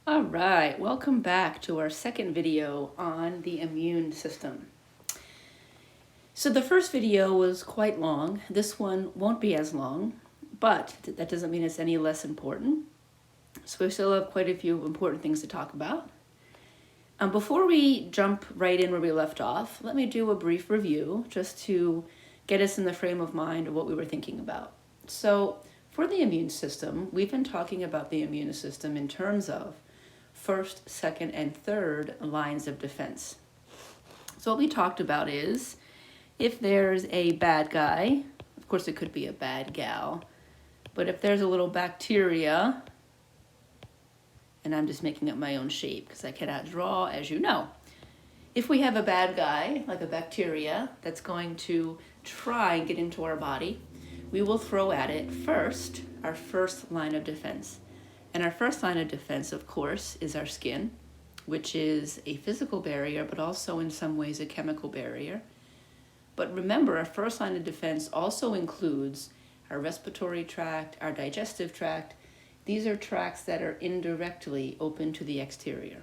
All right, welcome back to our second video on the immune system. So the first video was quite long. This one won't be as long, but that doesn't mean it's any less important. So we still have quite a few important things to talk about. Before we jump right in where we left off, let me do a brief review just to get us in the frame of mind of what we were thinking about. So for the immune system, we've been talking about the immune system in terms of first, second, and third lines of defense. So what we talked about is if there's a bad guy, of course it could be a bad gal, but if there's a little bacteria, and I'm just making up my own shape because I cannot draw, as you know. If we have a bad guy, like a bacteria, that's going to try and get into our body, we will throw at it first our first line of defense. And our first line of defense, of course, is our skin, which is a physical barrier, but also in some ways a chemical barrier. But remember, our first line of defense also includes our respiratory tract, our digestive tract. These are tracts that are indirectly open to the exterior.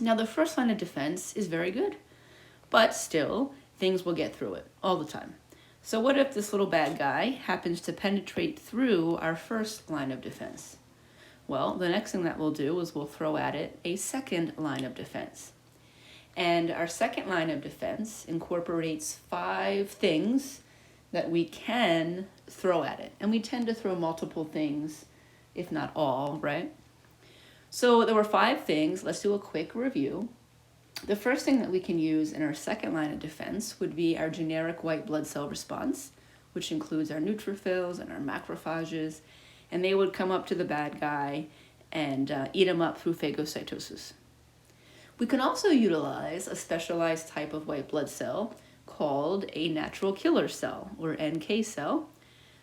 Now, the first line of defense is very good, but still, things will get through it all the time. So what if this little bad guy happens to penetrate through our first line of defense? Well, the next thing that we'll do is we'll throw at it a second line of defense. And our second line of defense incorporates 5 things that we can throw at it. And we tend to throw multiple things, if not all, right? So there were 5 things. Let's do a quick review. The first thing that we can use in our second line of defense would be our generic white blood cell response, which includes our neutrophils and our macrophages, and they would come up to the bad guy and eat him up through phagocytosis. We can also utilize a specialized type of white blood cell called a natural killer cell, or NK cell.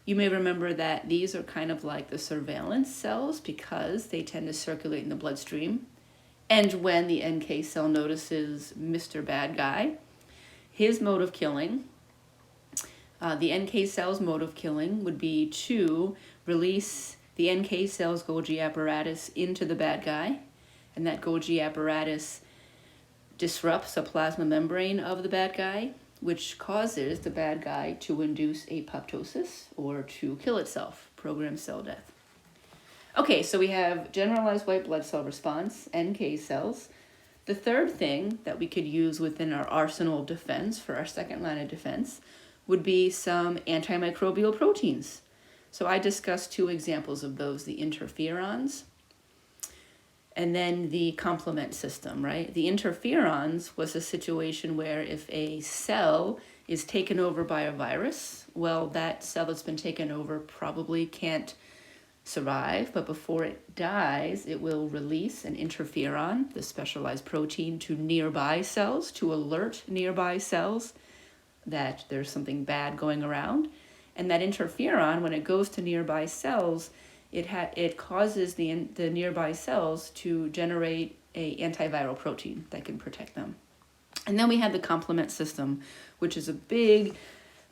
You may remember that these are kind of like the surveillance cells because they tend to circulate in the bloodstream. And when the NK cell notices Mr. Bad Guy, his mode of killing, the NK cell's mode of killing would be to release the NK cell's Golgi apparatus into the bad guy, and that Golgi apparatus disrupts the plasma membrane of the bad guy, which causes the bad guy to induce apoptosis or to kill itself, programmed cell death. Okay, so we have generalized white blood cell response, NK cells. The third thing that we could use within our arsenal of defense for our second line of defense would be some antimicrobial proteins. So I discussed 2 examples of those, the interferons and then the complement system, right? The interferons was a situation where if a cell is taken over by a virus, well, that cell that's been taken over probably can't survive, but before it dies, it will release an interferon, the specialized protein, to nearby cells, to alert nearby cells that there's something bad going around. And that interferon, when it goes to nearby cells, it causes the nearby cells to generate a antiviral protein that can protect them. And then we have the complement system, which is a big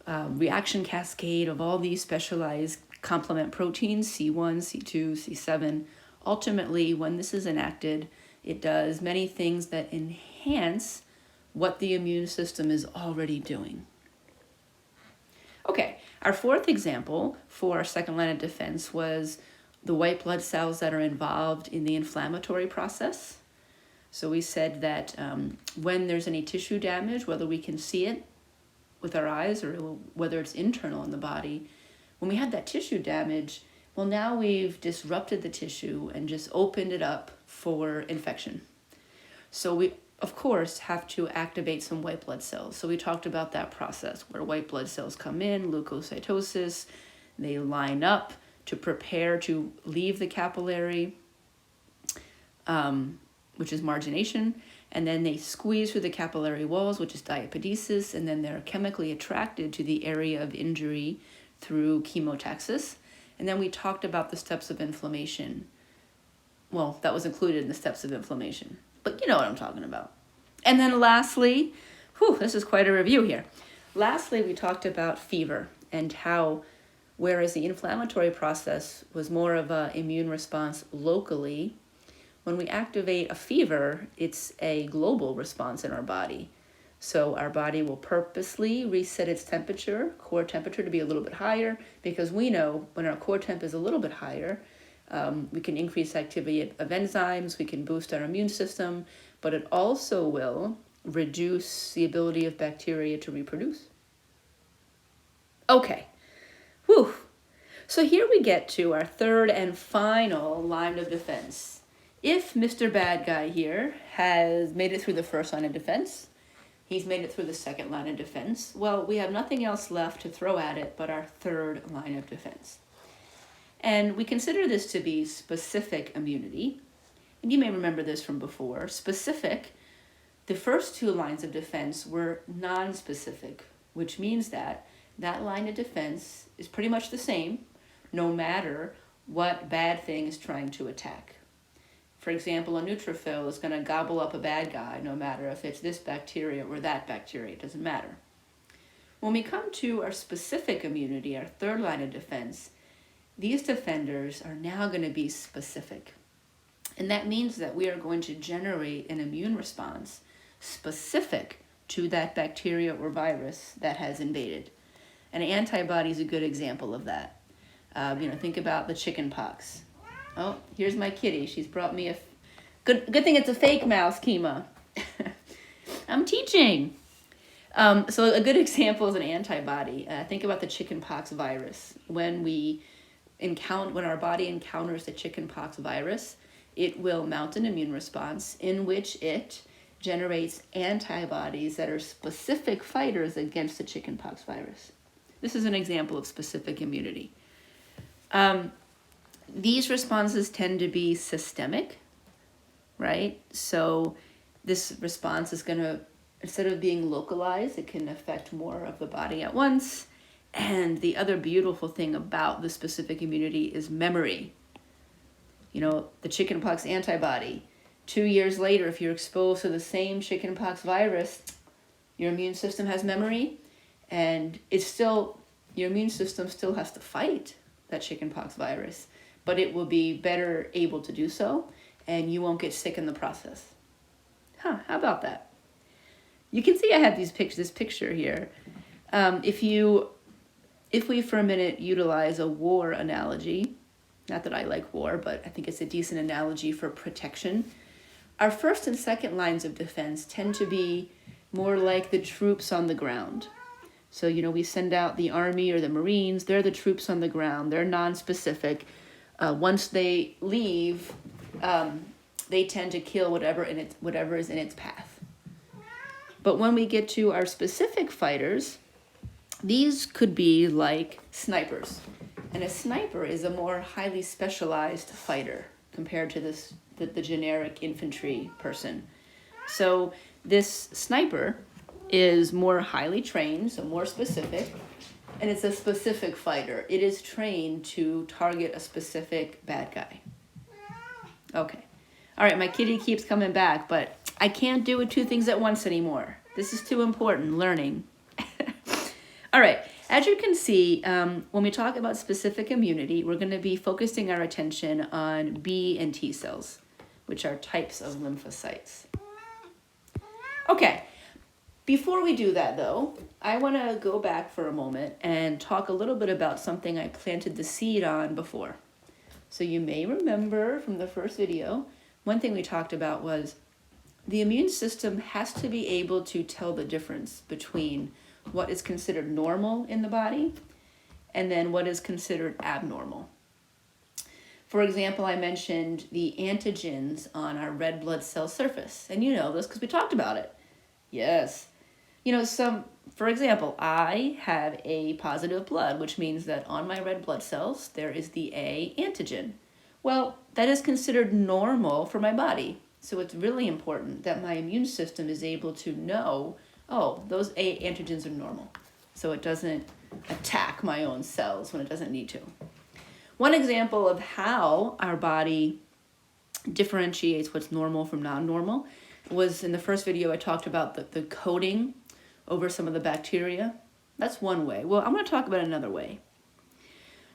reaction cascade of all these specialized complement proteins, C1, C2, C7. Ultimately, when this is enacted, it does many things that enhance what the immune system is already doing. Okay, our fourth example for our second line of defense was the white blood cells that are involved in the inflammatory process. So we said that when there's any tissue damage, whether we can see it with our eyes or whether it's internal in the body, when we have that tissue damage, well, now we've disrupted the tissue and just opened it up for infection. So we, of course, have to activate some white blood cells. So we talked about that process where white blood cells come in, leukocytosis, they line up to prepare to leave the capillary, which is margination, and then they squeeze through the capillary walls, which is diapedesis, and then they're chemically attracted to the area of injury through chemotaxis. And then we talked about the steps of inflammation. Well, that was included in the steps of inflammation, but you know what I'm talking about. And then lastly, this is quite a review here. Lastly, we talked about fever and how, whereas the inflammatory process was more of an immune response locally, when we activate a fever, it's a global response in our body. So our body will purposely reset its temperature, core temperature, to be a little bit higher, because we know when our core temp is a little bit higher, we can increase activity of enzymes, we can boost our immune system, but it also will reduce the ability of bacteria to reproduce. Okay, whew. So here we get to our third and final line of defense. If Mr. Bad Guy here has made it through the first line of defense, he's made it through the second line of defense, well, we have nothing else left to throw at it but our third line of defense. And we consider this to be specific immunity. And you may remember this from before. Specific, the first two lines of defense were non-specific, which means that that line of defense is pretty much the same, no matter what bad thing is trying to attack. For example, a neutrophil is going to gobble up a bad guy, no matter if it's this bacteria or that bacteria, it doesn't matter. When we come to our specific immunity, our third line of defense, these defenders are now going to be specific. And that means that we are going to generate an immune response specific to that bacteria or virus that has invaded. An antibody is a good example of that. Think about the chicken pox. Oh, here's my kitty. She's brought me a good thing it's a fake mouse, Kima. I'm teaching. So a good example is an antibody. Think about the chickenpox virus. When our body encounters the chickenpox virus, it will mount an immune response in which it generates antibodies that are specific fighters against the chickenpox virus. This is an example of specific immunity. These responses tend to be systemic, right? So this response is going to, instead of being localized, it can affect more of the body at once. And the other beautiful thing about the specific immunity is memory. The chickenpox antibody. 2 years later, if you're exposed to the same chickenpox virus, your immune system has memory, and your immune system still has to fight that chickenpox virus, but it will be better able to do so, and you won't get sick in the process. How about that? You can see I have this picture here. If we for a minute utilize a war analogy, not that I like war, but I think it's a decent analogy for protection, our first and second lines of defense tend to be more like the troops on the ground. So, we send out the Army or the Marines, they're the troops on the ground, they're non-specific. Once they leave, they tend to kill whatever is in its path. But when we get to our specific fighters, these could be like snipers. And a sniper is a more highly specialized fighter compared to the generic infantry person. So this sniper is more highly trained, so more specific, and it's a specific fighter. It is trained to target a specific bad guy. Okay. All right, my kitty keeps coming back, but I can't do two things at once anymore. This is too important, learning. All right, as you can see, when we talk about specific immunity, we're going to be focusing our attention on B and T cells, which are types of lymphocytes. Okay, before we do that though, I want to go back for a moment and talk a little bit about something I planted the seed on before. So you may remember from the first video, one thing we talked about was the immune system has to be able to tell the difference between what is considered normal in the body and then what is considered abnormal. For example, I mentioned the antigens on our red blood cell surface, and you know this because we talked about it. Yes. For example, I have A positive blood, which means that on my red blood cells, there is the A antigen. Well, that is considered normal for my body. So it's really important that my immune system is able to know, oh, those A antigens are normal. So it doesn't attack my own cells when it doesn't need to. One example of how our body differentiates what's normal from non-normal was in the first video I talked about the coating over some of the bacteria. That's one way. Well, I'm going to talk about another way.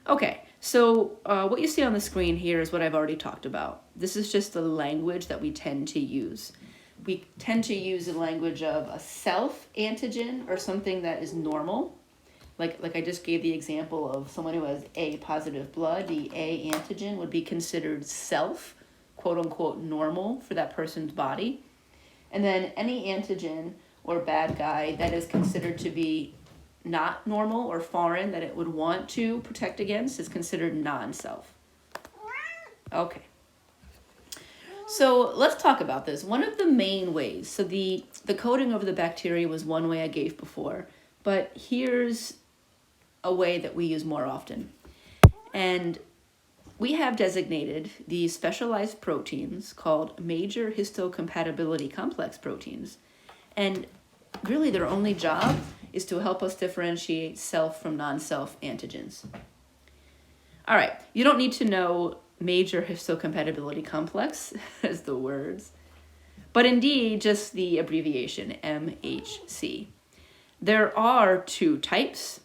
Okay, So what you see on the screen here is what I've already talked about. This is just the language that we tend to use. We tend to use the language of a self-antigen or something that is normal. Like I just gave the example of someone who has A positive blood, the A antigen would be considered self, quote unquote, normal for that person's body. And then any antigen or bad guy that is considered to be not normal or foreign that it would want to protect against is considered non-self. Okay. So let's talk about this. One of the main ways, so the coding over the bacteria was one way I gave before, but here's a way that we use more often. And we have designated these specialized proteins called major histocompatibility complex proteins. And really their only job is to help us differentiate self from non-self antigens. All right, you don't need to know major histocompatibility complex as the words, but indeed just the abbreviation MHC. There are two types.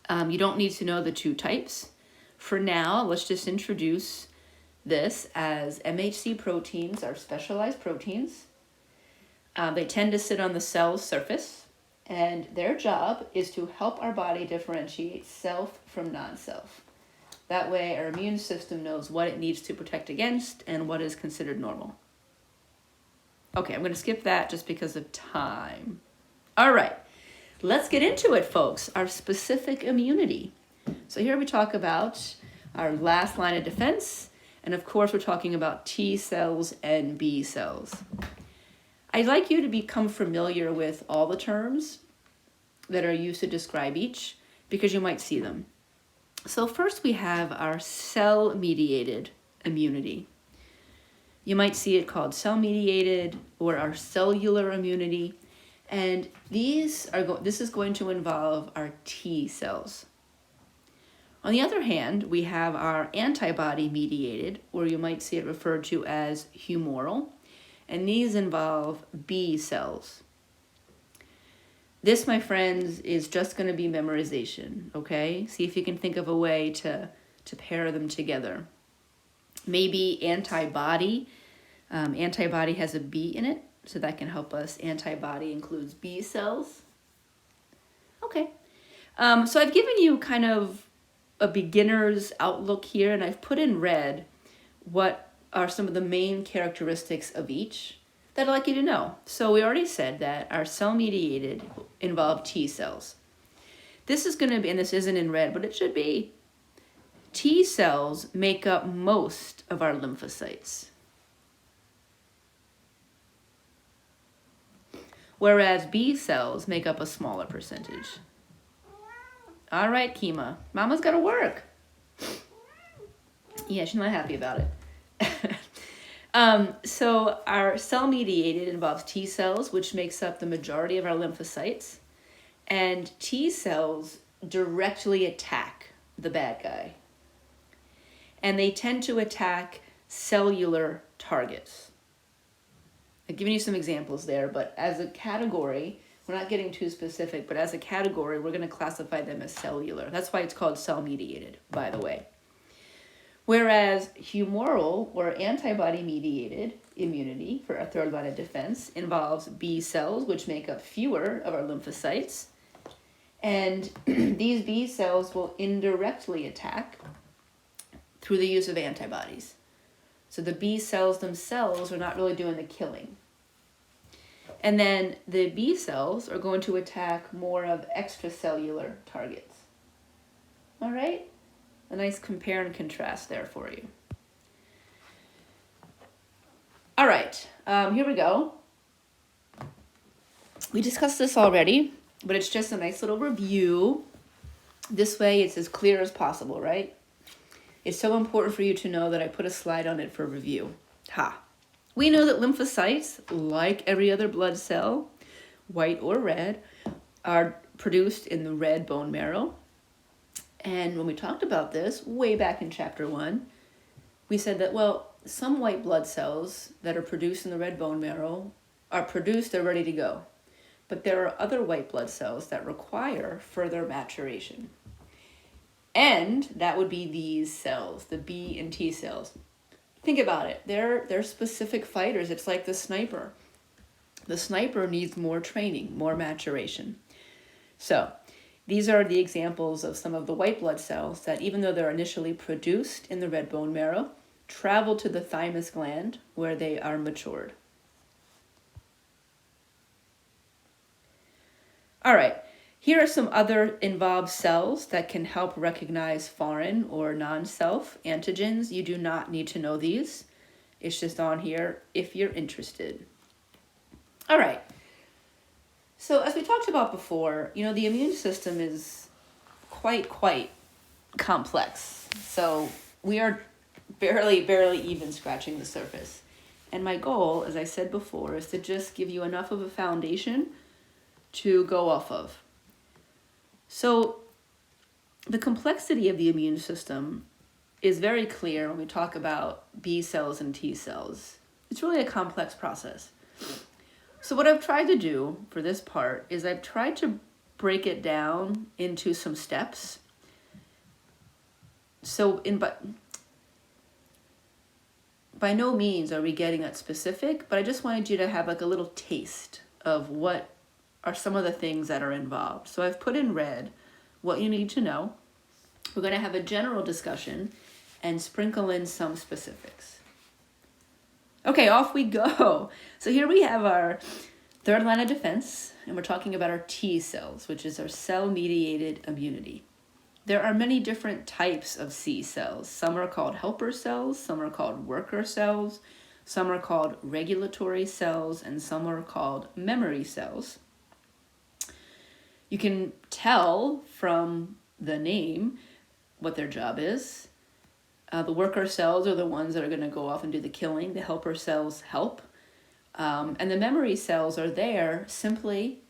You don't need to know the two types. For now, let's just introduce this as MHC proteins are specialized proteins. They tend to sit on the cell's surface, and their job is to help our body differentiate self from non-self. That way, our immune system knows what it needs to protect against and what is considered normal. Okay, I'm going to skip that just because of time. All right, let's get into it, folks. Our specific immunity. So here we talk about our last line of defense, and of course, we're talking about T cells and B cells. I'd like you to become familiar with all the terms that are used to describe each, because you might see them. So first we have our cell-mediated immunity. You might see it called cell-mediated or our cellular immunity, and this is going to involve our T cells. On the other hand, we have our antibody-mediated, or you might see it referred to as humoral, and these involve B cells. This, my friends, is just going to be memorization, okay? See if you can think of a way to pair them together. Maybe antibody. Antibody has a B in it, so that can help us. Antibody includes B cells. Okay. So I've given you kind of a beginner's outlook here, and I've put in red what are some of the main characteristics of each that I'd like you to know. So we already said that our cell-mediated involve T cells. This is going to be, and this isn't in red, but it should be, T cells make up most of our lymphocytes. Whereas B cells make up a smaller percentage. All right, Kima. Mama's got to work. Yeah, she's not happy about it. So our cell-mediated involves T cells, which makes up the majority of our lymphocytes. And T cells directly attack the bad guy. And they tend to attack cellular targets. I've given you some examples there, but as a category, we're not getting too specific, but as a category, we're going to classify them as cellular. That's why it's called cell-mediated, by the way. Whereas humoral or antibody-mediated immunity for our third line of defense involves B cells, which make up fewer of our lymphocytes. And these B cells will indirectly attack through the use of antibodies. So the B cells themselves are not really doing the killing. And then the B cells are going to attack more of extracellular targets. All right? A nice compare and contrast there for you. All right, here we go. We discussed this already, but it's just a nice little review. This way it's as clear as possible, right? It's so important for you to know that I put a slide on it for review. We know that lymphocytes, like every other blood cell, white or red, are produced in the red bone marrow. And when we talked about this way back in chapter 1, we said that, well, some white blood cells that are produced in the red bone marrow are produced, they're ready to go. But there are other white blood cells that require further maturation. And that would be these cells, the B and T cells. Think about it. They're specific fighters. It's like the sniper. The sniper needs more training, more maturation. So these are the examples of some of the white blood cells that, even though they're initially produced in the red bone marrow, travel to the thymus gland where they are matured. All right, here are some other involved cells that can help recognize foreign or non-self antigens. You do not need to know these. It's just on here if you're interested. All right, so as we talked about before, the immune system is quite complex. So we are barely even scratching the surface. And my goal, as I said before, is to just give you enough of a foundation to go off of. So the complexity of the immune system is very clear when we talk about B cells and T cells. It's really a complex process. So what I've tried to do for this part is I've tried to break it down into some steps. So by no means are we getting that specific, but I just wanted you to have like a little taste of what are some of the things that are involved. So I've put in red what you need to know. We're going to have a general discussion and sprinkle in some specifics. Okay, off we go. So here we have our third line of defense, and we're talking about our T cells, which is our cell-mediated immunity. There are many different types of C cells. Some are called helper cells, some are called worker cells, some are called regulatory cells, and some are called memory cells. You can tell from the name what their job is. The worker cells are the ones that are going to go off and do the killing. The helper cells help. And the memory cells are there simply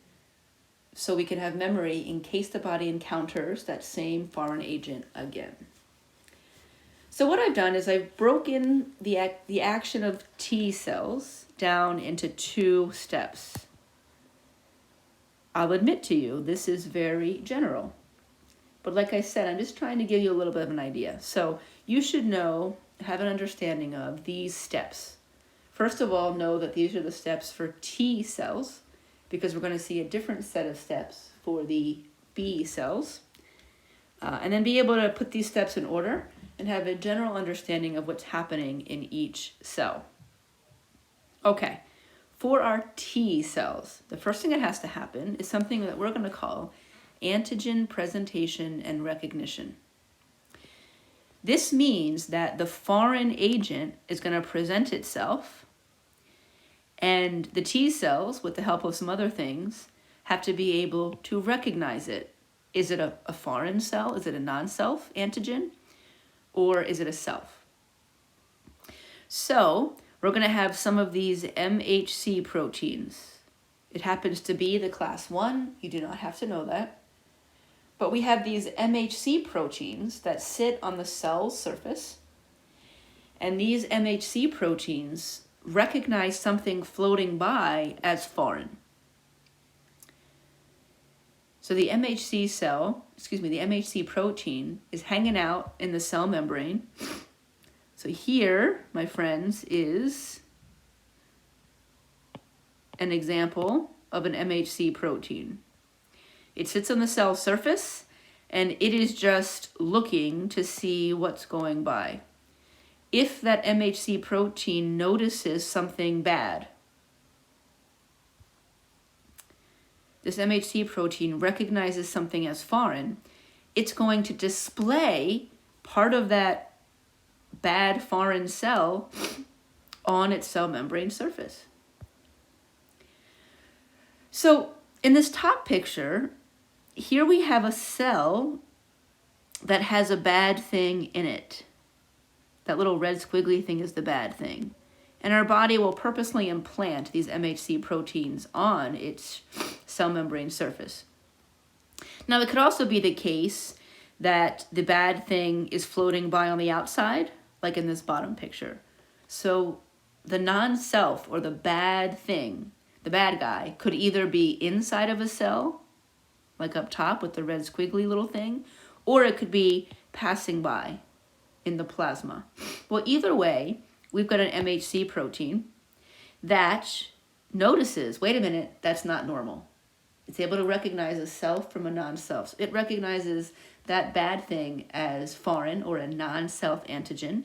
so we can have memory in case the body encounters that same foreign agent again. So what I've done is I've broken the action of T cells down into 2 steps. I'll admit to you, this is very general. But like I said, I'm just trying to give you a little bit of an idea. So you should have an understanding of these steps. First of all, know that these are the steps for T cells, because we're going to see a different set of steps for the B cells. And then be able to put these steps in order and have a general understanding of what's happening in each cell. Okay. For our T cells, the first thing that has to happen is something that we're going to call antigen presentation and recognition. This means that the foreign agent is going to present itself, and the T cells, with the help of some other things, have to be able to recognize it. Is it a foreign cell? Is it a non-self antigen? Or is it a self? So we're going to have some of these MHC proteins. It happens to be the class 1. You do not have to know that. But we have these MHC proteins that sit on the cell's surface. And these MHC proteins recognize something floating by as foreign. So the MHC protein is hanging out in the cell membrane. So here, my friends, is an example of an MHC protein. It sits on the cell surface, and it is just looking to see what's going by. If that MHC protein notices something bad, this MHC protein recognizes something as foreign, it's going to display part of that bad foreign cell on its cell membrane surface. So in this top picture, here we have a cell that has a bad thing in it. That little red squiggly thing is the bad thing. And our body will purposely implant these MHC proteins on its cell membrane surface. Now, it could also be the case that the bad thing is floating by on the outside, like in this bottom picture. So the non-self, or the bad thing, the bad guy, could either be inside of a cell, like up top with the red squiggly little thing, or it could be passing by in the plasma. Well, either way, we've got an MHC protein that notices, wait a minute, that's not normal. It's able to recognize a self from a non-self. It recognizes that bad thing as foreign or a non-self antigen.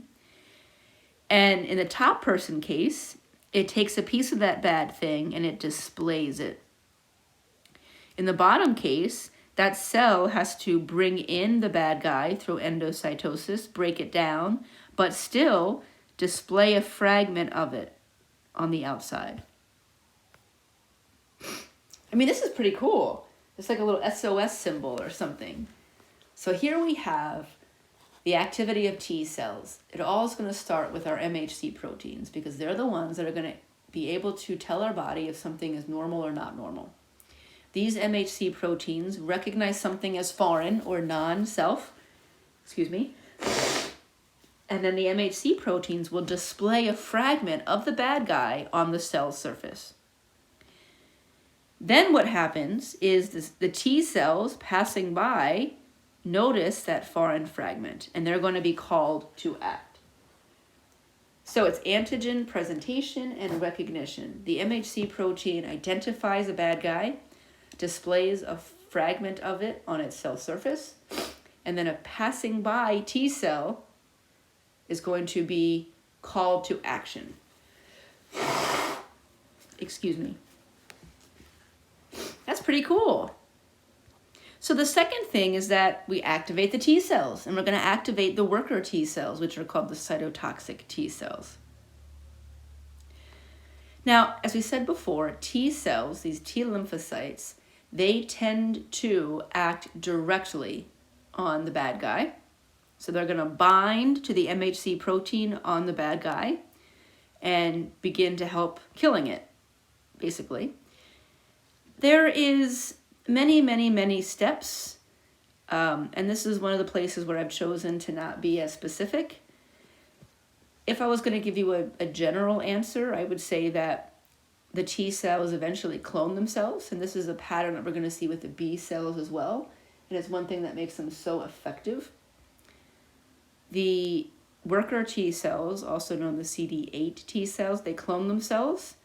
And in the top person case, it takes a piece of that bad thing and it displays it. In the bottom case, that cell has to bring in the bad guy through endocytosis, break it down, but still display a fragment of it on the outside. I mean, this is pretty cool. It's like a little SOS symbol or something. So here we have the activity of T cells. It all is going to start with our MHC proteins because they're the ones that are going to be able to tell our body if something is normal or not normal. These MHC proteins recognize something as foreign or non-self, and then the MHC proteins will display a fragment of the bad guy on the cell surface. Then what happens is the T cells passing by notice that foreign fragment, and they're going to be called to act. So it's antigen presentation and recognition. The MHC protein identifies a bad guy, displays a fragment of it on its cell surface, and then a passing by T cell is going to be called to action. Excuse me. That's pretty cool. So the second thing is that we activate the T cells, and we're going to activate the worker T cells, which are called the cytotoxic T cells. Now, as we said before, T cells, these T lymphocytes, they tend to act directly on the bad guy. So they're going to bind to the MHC protein on the bad guy and begin to help killing it, basically. There is many steps, and this is one of the places where I've chosen to not be as specific. If I was going to give you a general answer, I would say that the T cells eventually clone themselves, and this is a pattern that we're going to see with the B cells as well, and it's one thing that makes them so effective. The worker T cells, also known as CD8 T cells, they clone themselves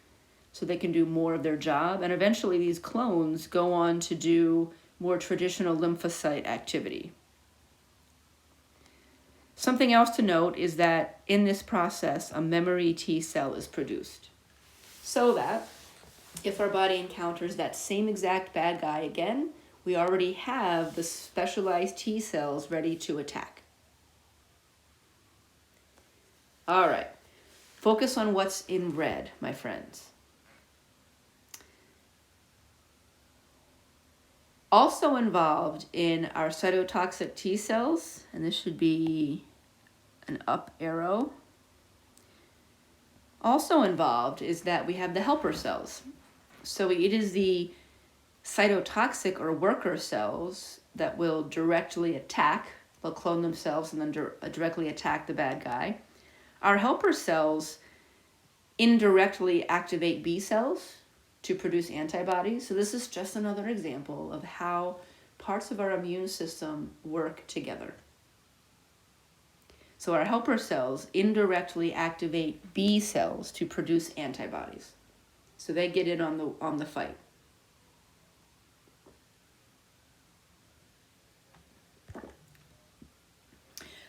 so they can do more of their job, and eventually these clones go on to do more traditional lymphocyte activity. Something else to note is that in this process, a memory T cell is produced, so that if our body encounters that same exact bad guy again, we already have the specialized T cells ready to attack. All right, focus on what's in red, my friends. Also involved in our cytotoxic T cells, and this should be an up arrow. Also involved is that we have the helper cells. So it is the cytotoxic or worker cells that will directly attack, they'll clone themselves and then directly attack the bad guy. Our helper cells indirectly activate B cells to produce antibodies. So this is just another example of how parts of our immune system work together. So our helper cells indirectly activate B cells to produce antibodies. So they get in on the fight.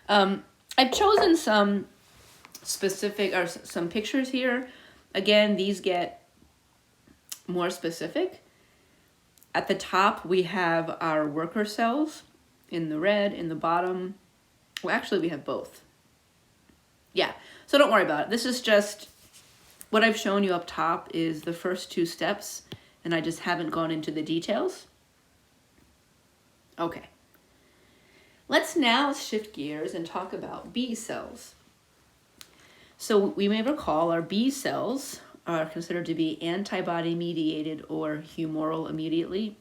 I've chosen some specific or some pictures here. Again, these get more specific. At the top, we have our worker cells in the red, in the bottom. Well, actually, we have both. Yeah, so don't worry about it. This is just what I've shown you up top is the first two steps, and I just haven't gone into the details. Okay. Let's now shift gears and talk about B cells. So we may recall our B cells are considered to be antibody-mediated or humoral immunity,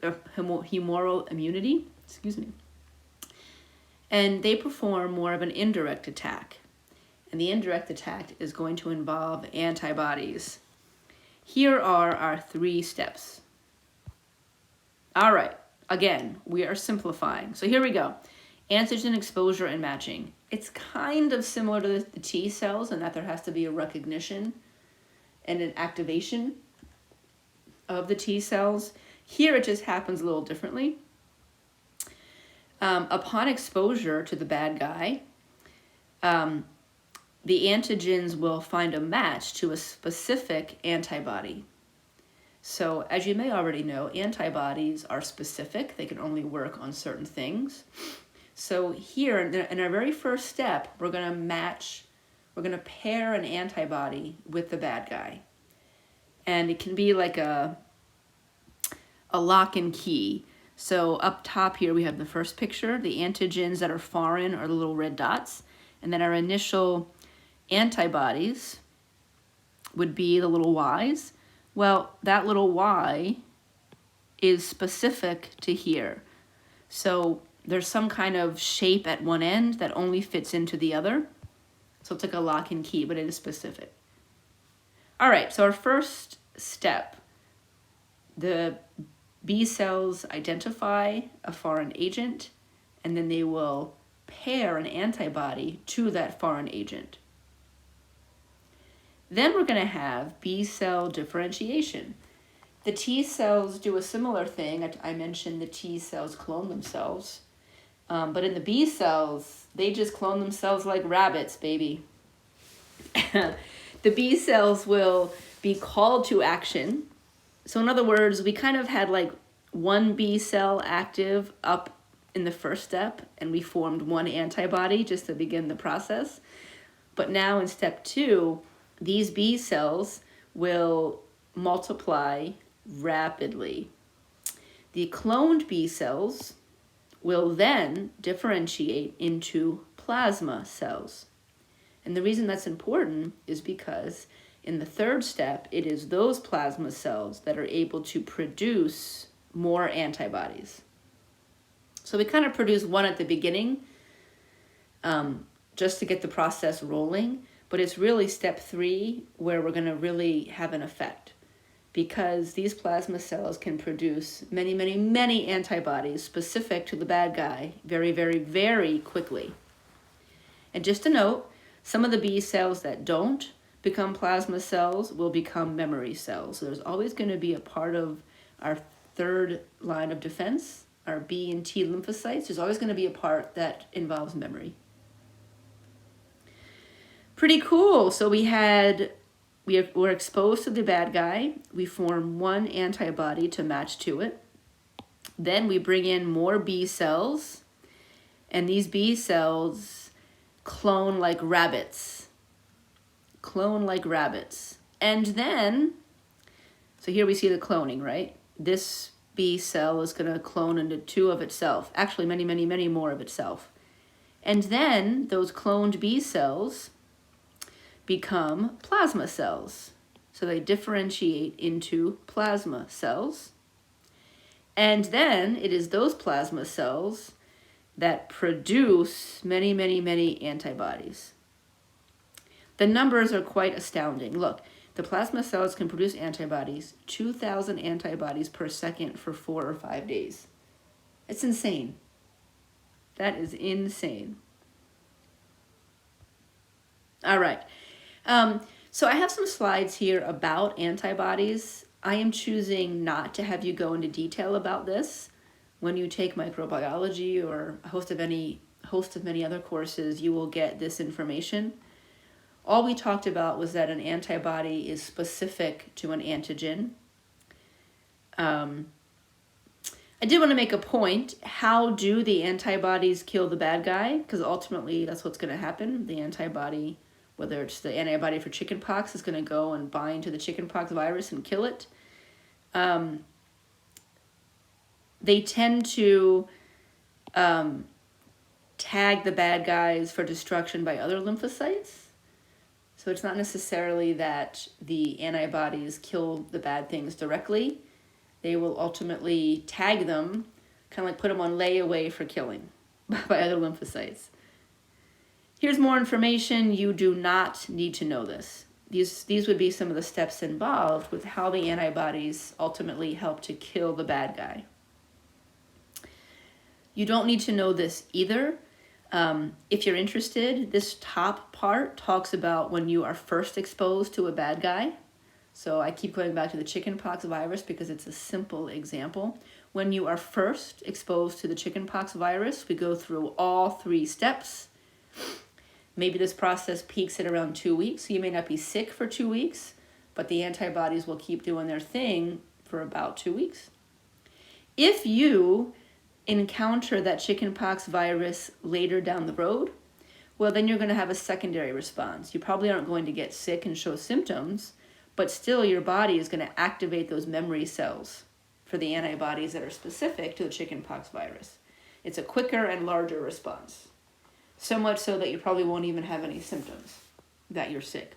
and they perform more of an indirect attack. And the indirect attack is going to involve antibodies. Here are our 3 steps. All right, again, we are simplifying. So here we go. Antigen exposure and matching. It's kind of similar to the T cells in that there has to be a recognition and an activation of the T cells. Here it just happens a little differently. Upon exposure to the bad guy, the antigens will find a match to a specific antibody. So as you may already know, antibodies are specific. They can only work on certain things. So here in our very first step, we're going to pair an antibody with the bad guy. And it can be like a lock and key. So up top here we have the first picture. The antigens that are foreign are the little red dots. And then our initial antibodies would be the little Y's. Well, that little Y is specific to here. So there's some kind of shape at one end that only fits into the other. So it's like a lock and key, but it is specific. All right, so our first step, the B cells identify a foreign agent, and then they will pair an antibody to that foreign agent. Then we're going to have B cell differentiation. The T cells do a similar thing. I mentioned the T cells clone themselves. But in the B cells, they just clone themselves like rabbits, baby. The B cells will be called to action. So in other words, we kind of had like one B cell active up in the first step, and we formed one antibody just to begin the process. But now in step 2, these B cells will multiply rapidly. The cloned B cells will then differentiate into plasma cells. And the reason that's important is because in the third step, it is those plasma cells that are able to produce more antibodies. So we kind of produce one at the beginning just to get the process rolling, but it's really step 3 where we're going to really have an effect, because these plasma cells can produce many, many, many antibodies specific to the bad guy very, very, very quickly. And just a note, some of the B cells that don't become plasma cells will become memory cells. So there's always going to be a part of our third line of defense, our B and T lymphocytes. There's always going to be a part that involves memory. Pretty cool. So we're exposed to the bad guy. We form one antibody to match to it. Then we bring in more B cells, and these B cells clone like rabbits. And then, so here we see the cloning, right? This B cell is going to clone into 2 of itself. Actually, many, many, many more of itself. And then those cloned B cells become plasma cells. So they differentiate into plasma cells. And then it is those plasma cells that produce many, many, many antibodies. The numbers are quite astounding. Look, the plasma cells can produce antibodies, 2,000 antibodies per second for 4 or 5 days. It's insane. That is insane. All right. So I have some slides here about antibodies. I am choosing not to have you go into detail about this. When you take microbiology or a host of many other courses, you will get this information. All we talked about was that an antibody is specific to an antigen. I did want to make a point. How do the antibodies kill the bad guy? Because ultimately that's what's going to happen. The antibody, whether it's the antibody for chickenpox, is going to go and bind to the chickenpox virus and kill it. They tend to tag the bad guys for destruction by other lymphocytes. So it's not necessarily that the antibodies kill the bad things directly. They will ultimately tag them, kind of like put them on layaway for killing by other lymphocytes. Here's more information. You do not need to know this. These would be some of the steps involved with how the antibodies ultimately help to kill the bad guy. You don't need to know this either. If you're interested, this top part talks about when you are first exposed to a bad guy. So I keep going back to the chickenpox virus because it's a simple example. When you are first exposed to the chickenpox virus, we go through all 3 steps. Maybe this process peaks at around 2 weeks. So you may not be sick for 2 weeks, but the antibodies will keep doing their thing for about 2 weeks. If you encounter that chickenpox virus later down the road, well, then you're going to have a secondary response. You probably aren't going to get sick and show symptoms, but still your body is going to activate those memory cells for the antibodies that are specific to the chickenpox virus. It's a quicker and larger response. So much so that you probably won't even have any symptoms that you're sick.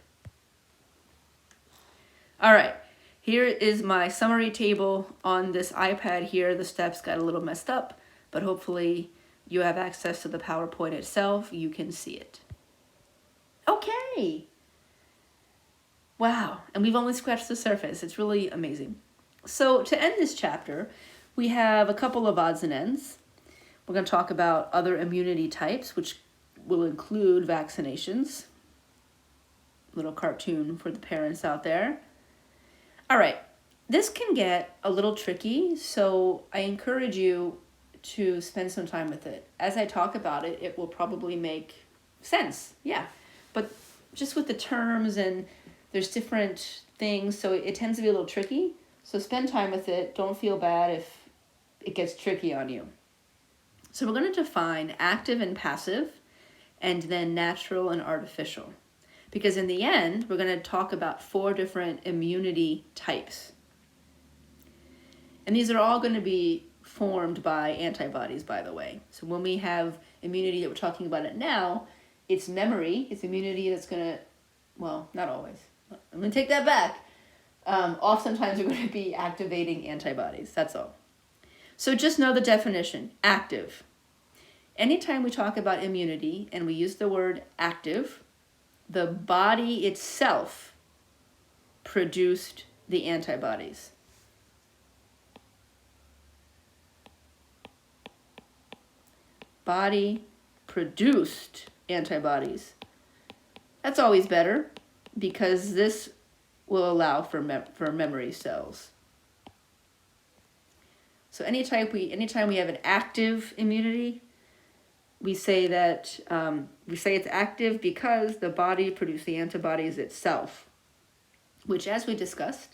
All right, here is my summary table on this iPad here. The steps got a little messed up, but hopefully you have access to the PowerPoint itself. You can see it. Okay. Wow, and we've only scratched the surface. It's really amazing. So to end this chapter, we have a couple of odds and ends. We're going to talk about other immunity types, which will include vaccinations. Little cartoon for the parents out there. All right, this can get a little tricky, so I encourage you to spend some time with it. As I talk about it, it will probably make sense, yeah. But just with the terms, and there's different things, so it tends to be a little tricky. So spend time with it. Don't feel bad if it gets tricky on you. So we're going to define active and passive, and then natural and artificial. Because in the end, we're going to talk about 4 different immunity types. And these are all going to be formed by antibodies, by the way. So when we have immunity that we're talking about it now, it's memory. It's immunity that's going to, well, not always. I'm going to take that back. Oftentimes we're going to be activating antibodies. That's all. So just know the definition, active. Anytime we talk about immunity and we use the word active, the body itself produced the antibodies. Body produced antibodies. That's always better because this will allow for memory cells. So anytime we have an active immunity, we say that it's active because the body produced the antibodies itself, which, as we discussed,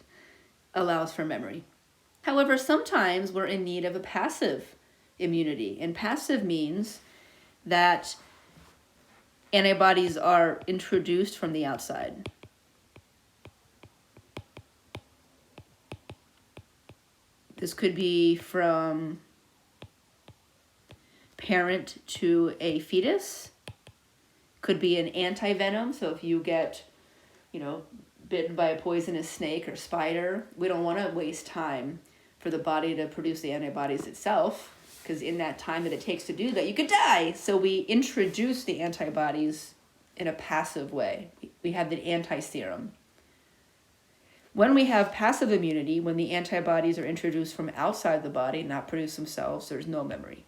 allows for memory. However, sometimes we're in need of a passive immunity, and passive means that antibodies are introduced from the outside. This could be from parent to a fetus. Could be an antivenom. So if you get, bitten by a poisonous snake or spider, we don't want to waste time for the body to produce the antibodies itself, because in that time that it takes to do that, you could die. So we introduce the antibodies in a passive way. We have the anti-serum. When we have passive immunity, when the antibodies are introduced from outside the body, not produced themselves, there's no memory.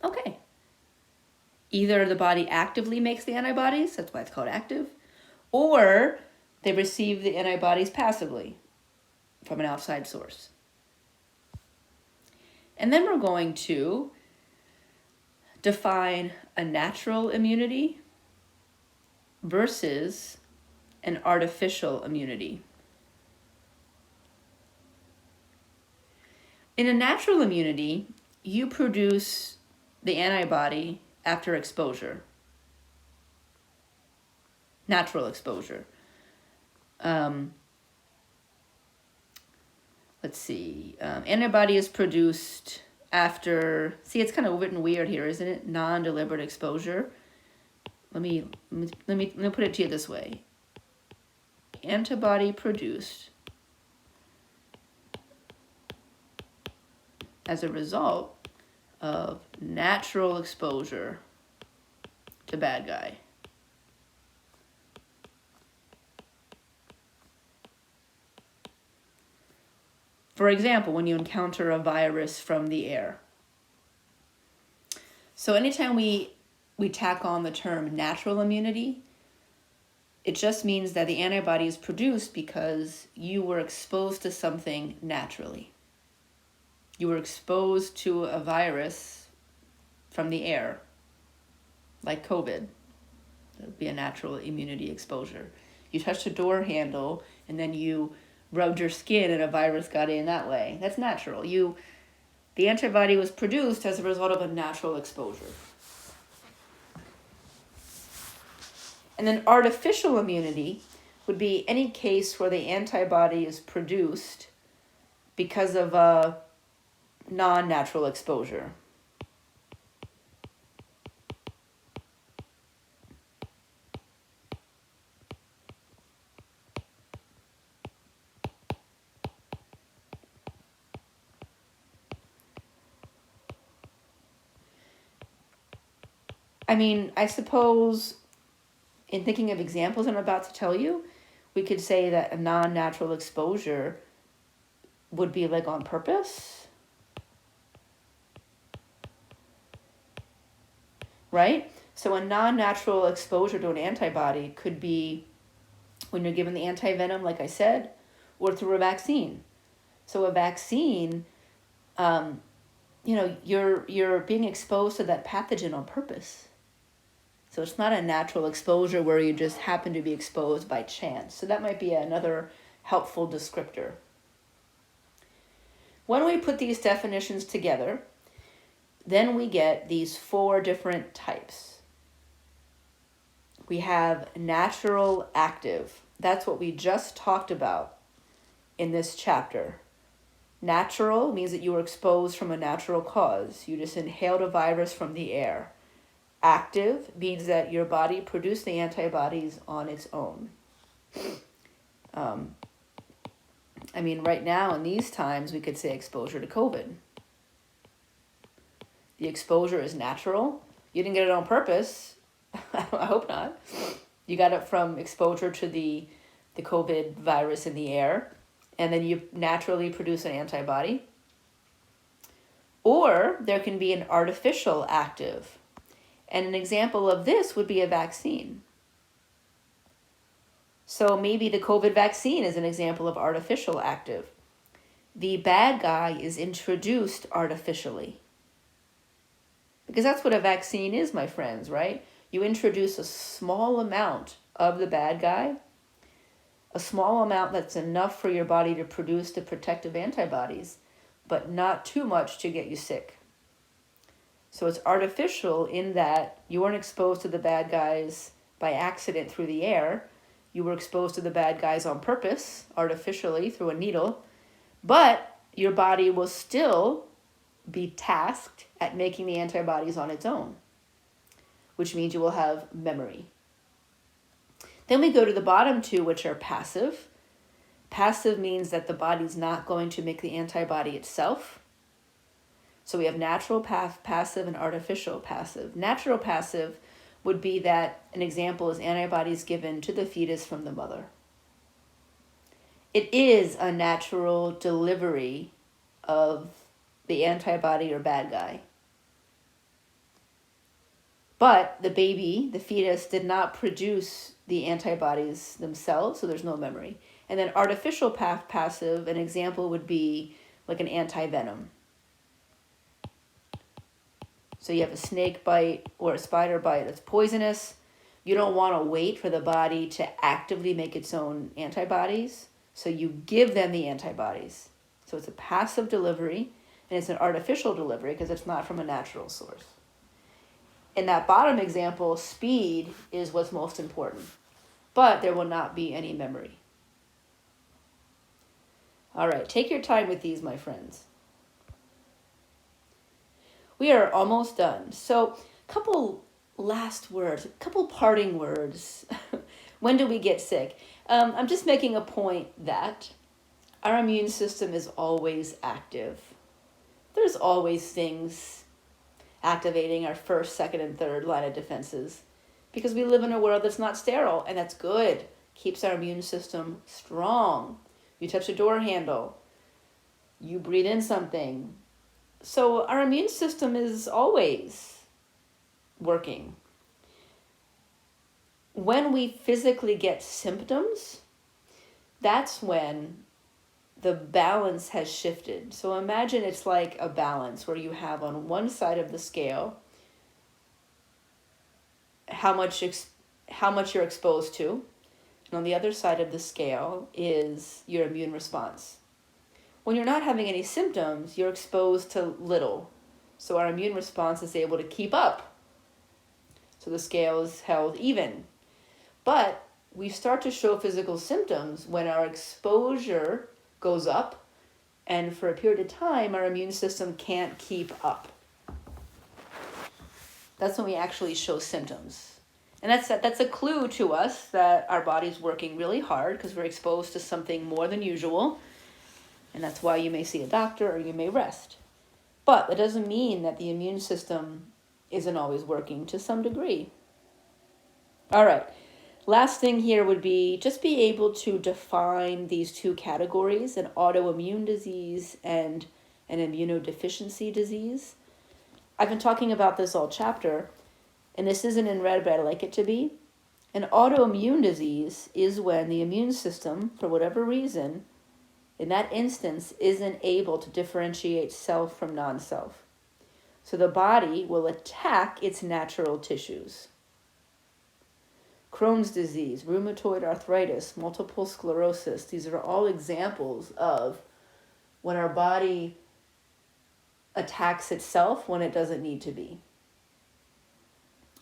Okay. Either the body actively makes the antibodies, that's why it's called active, or they receive the antibodies passively from an outside source. And then we're going to define a natural immunity versus an artificial immunity. In a natural immunity, you produce the antibody after exposure. Natural exposure. Let's see. Antibody is produced after, see, it's kind of written weird here, isn't it? Non-deliberate exposure. Let me put it to you this way. Antibody produced as a result of natural exposure to bad guy. For example, when you encounter a virus from the air. So anytime we tack on the term natural immunity, it just means that the antibody is produced because you were exposed to something naturally. You were exposed to a virus from the air, like COVID. That would be a natural immunity exposure. You touched a door handle and then you rubbed your skin and a virus got in that way. That's natural. The antibody was produced as a result of a natural exposure. And then artificial immunity would be any case where the antibody is produced because of a non-natural exposure. I mean, I suppose in thinking of examples I'm about to tell you, we could say that a non-natural exposure would be like on purpose, right? So a non-natural exposure to an antibody could be when you're given the antivenom, like I said, or through a vaccine. So a vaccine, you're being exposed to that pathogen on purpose. So it's not a natural exposure where you just happen to be exposed by chance. So that might be another helpful descriptor. When we put these definitions together, then we get these 4 different types. We have natural active. That's what we just talked about in this chapter. Natural means that you were exposed from a natural cause. You just inhaled a virus from the air. Active means that your body produced the antibodies on its own. Right now in these times, we could say exposure to COVID. The exposure is natural. You didn't get it on purpose. I hope not. You got it from exposure to the COVID virus in the air, and then you naturally produce an antibody. Or there can be an artificial active. And an example of this would be a vaccine. So maybe the COVID vaccine is an example of artificial active. The bad guy is introduced artificially. Because that's what a vaccine is, my friends, right? You introduce a small amount of the bad guy, a small amount that's enough for your body to produce the protective antibodies, but not too much to get you sick. So it's artificial in that you weren't exposed to the bad guys by accident through the air. You were exposed to the bad guys on purpose, artificially, through a needle. But your body will still be tasked at making the antibodies on its own, which means you will have memory. Then we go to the bottom 2, which are passive. Passive means that the body's not going to make the antibody itself. So we have natural passive and artificial passive. Natural passive would be that an example is antibodies given to the fetus from the mother. It is a natural delivery of the antibody or bad guy. But the baby, the fetus, did not produce the antibodies themselves, so there's no memory. And then artificial passive, an example would be like an antivenom. So you have a snake bite or a spider bite that's poisonous. You don't want to wait for the body to actively make its own antibodies. So you give them the antibodies. So it's a passive delivery, and it's an artificial delivery because it's not from a natural source. In that bottom example, speed is what's most important, but there will not be any memory. All right, take your time with these, my friends. We are almost done. So, couple last words, couple parting words. When do we get sick? I'm just making a point that our immune system is always active. There's always things activating our first, second, and third line of defenses because we live in a world that's not sterile, and that's good. Keeps our immune system strong. You touch a door handle, You breathe in something. So our immune system is always working. When we physically get symptoms, that's when the balance has shifted. So imagine it's like a balance where you have on one side of the scale how much you're exposed to, and on the other side of the scale is your immune response. When you're not having any symptoms, you're exposed to little. So our immune response is able to keep up. So the scale is held even. But we start to show physical symptoms when our exposure goes up, and for a period of time, our immune system can't keep up. That's when we actually show symptoms. And that's a clue to us that our body's working really hard because we're exposed to something more than usual. And that's why you may see a doctor or you may rest. But that doesn't mean that the immune system isn't always working to some degree. All right. Last thing here would be just be able to define these two categories, an autoimmune disease and an immunodeficiency disease. I've been talking about this all chapter, and this isn't in red, but I like it to be. An autoimmune disease is when the immune system, for whatever reason, in that instance, isn't able to differentiate self from non-self. So the body will attack its natural tissues. Crohn's disease, rheumatoid arthritis, multiple sclerosis, these are all examples of when our body attacks itself when it doesn't need to be.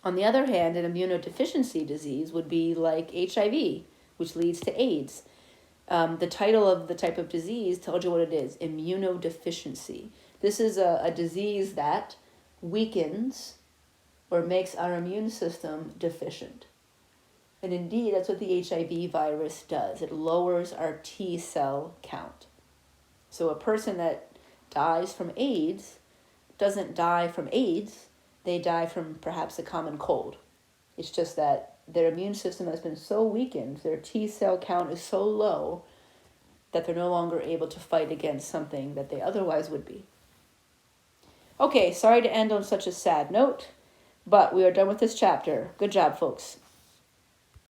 On the other hand, an immunodeficiency disease would be like HIV, which leads to AIDS. The title of the type of disease tells you what it is, immunodeficiency. This is a disease that weakens or makes our immune system deficient. And indeed, that's what the HIV virus does. It lowers our T cell count. So a person that dies from AIDS doesn't die from AIDS, they die from perhaps a common cold. It's just that their immune system has been so weakened, their T cell count is so low that they're no longer able to fight against something that they otherwise would be. Okay, sorry to end on such a sad note, but we are done with this chapter. Good job, folks.